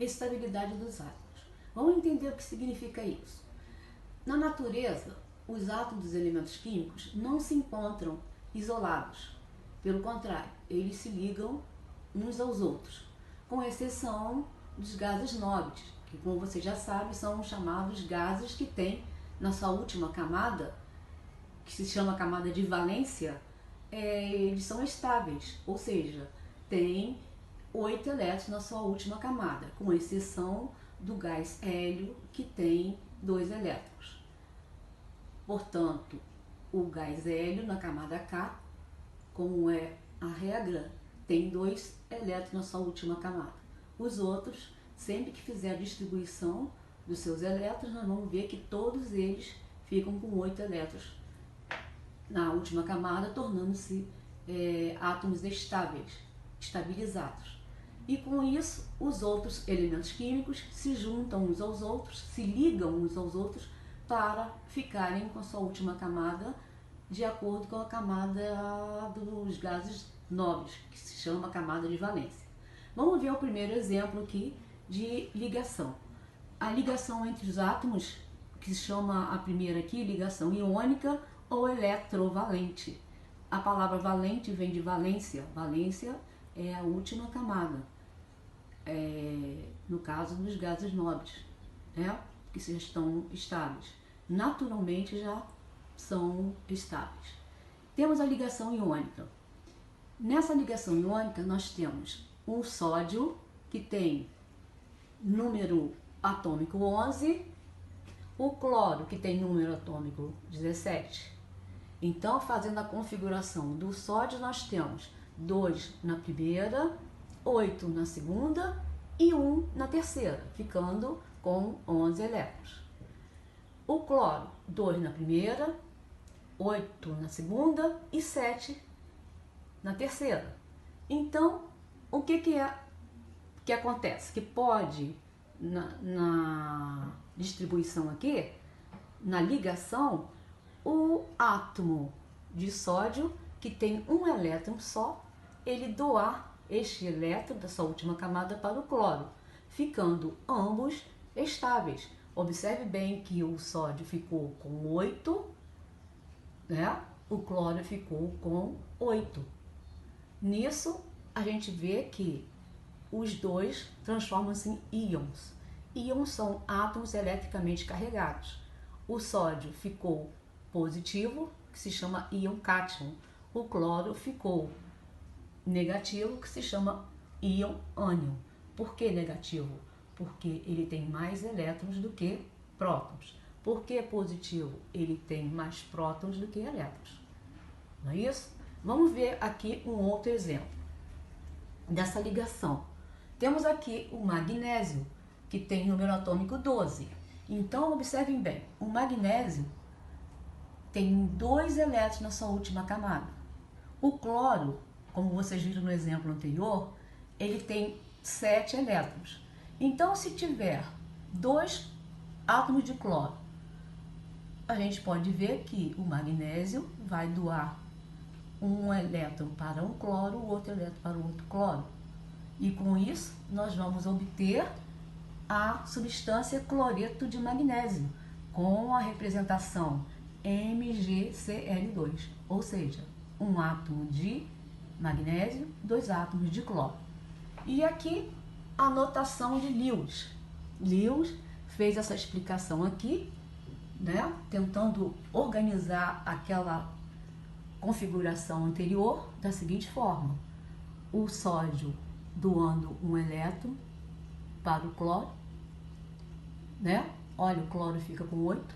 Estabilidade dos átomos. Vamos entender o que significa isso. Na natureza, os átomos dos elementos químicos não se encontram isolados. Pelo contrário, eles se ligam uns aos outros, com exceção dos gases nobres, que, como você já sabe, são chamados gases que têm na sua última camada, que se chama camada de valência, eles são estáveis, ou seja, tem 8 elétrons na sua última camada, com exceção do gás hélio, que tem 2 elétrons. Portanto, o gás hélio na camada K, como é a regra, tem 2 elétrons na sua última camada. Os outros, sempre que fizer a distribuição dos seus elétrons, nós vamos ver que todos eles ficam com 8 elétrons na última camada, tornando-se átomos estáveis, estabilizados. E com isso, os outros elementos químicos se juntam uns aos outros, se ligam uns aos outros para ficarem com a sua última camada de acordo com a camada dos gases nobres, que se chama camada de valência. Vamos ver o primeiro exemplo aqui de ligação. A ligação entre os átomos, que se chama a primeira aqui, ligação iônica ou eletrovalente. A palavra valente vem de valência. Valência é a última camada, no caso dos gases nobres, que já estão estáveis. Naturalmente já são estáveis. Temos a ligação iônica. Nessa ligação iônica nós temos um sódio que tem número atômico 11, o cloro que tem número atômico 17. Então, fazendo a configuração do sódio, nós temos 2 na primeira, 8 na segunda e 1 na terceira, ficando com 11 elétrons. O cloro, 2 na primeira, 8 na segunda e 7 na terceira. Então, o que acontece? Que pode, na distribuição aqui, na ligação, o átomo de sódio, que tem um elétron só, ele doar este elétron da sua última camada para o cloro, ficando ambos estáveis. Observe bem que o sódio ficou com 8, o cloro ficou com 8. Nisso, a gente vê que os dois transformam-se em íons. Íons são átomos eletricamente carregados. O sódio ficou positivo, que se chama íon cátion. O cloro ficou negativo, que se chama íon ânion. Por que negativo? Porque ele tem mais elétrons do que prótons. Por que positivo? Ele tem mais prótons do que elétrons. Não é isso? Vamos ver aqui um outro exemplo dessa ligação. Temos aqui o magnésio, que tem número atômico 12. Então, observem bem, o magnésio tem 2 elétrons na sua última camada. O cloro, como vocês viram no exemplo anterior, ele tem 7 elétrons. Então, se tiver 2 átomos de cloro, a gente pode ver que o magnésio vai doar um elétron para um cloro, o outro elétron para o outro cloro. E com isso, nós vamos obter a substância cloreto de magnésio, com a representação MgCl2, ou seja, um átomo de magnésio, 2 átomos de cloro. E aqui a notação de Lewis. Lewis fez essa explicação aqui, tentando organizar aquela configuração anterior da seguinte forma: o sódio doando um elétron para o cloro, Olha, o cloro fica com 8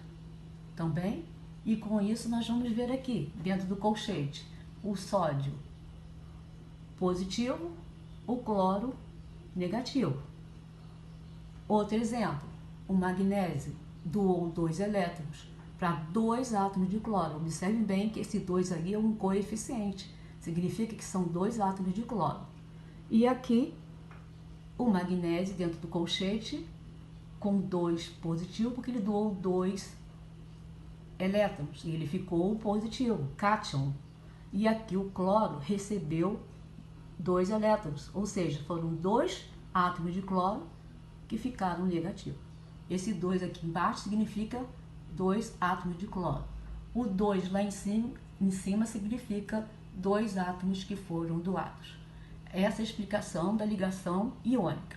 também, e com isso nós vamos ver aqui, dentro do colchete, o sódio positivo, o cloro negativo. Outro exemplo, o magnésio doou 2 elétrons para 2 átomos de cloro. Observe bem que esse 2 ali é um coeficiente, significa que são 2 átomos de cloro. E aqui, o magnésio dentro do colchete com 2 positivo, porque ele doou 2 elétrons, e ele ficou positivo, cátion. E aqui o cloro recebeu 2 elétrons, ou seja, foram 2 átomos de cloro que ficaram negativos. Esse 2 aqui embaixo significa 2 átomos de cloro. O 2 lá em cima significa 2 átomos que foram doados. Essa é a explicação da ligação iônica.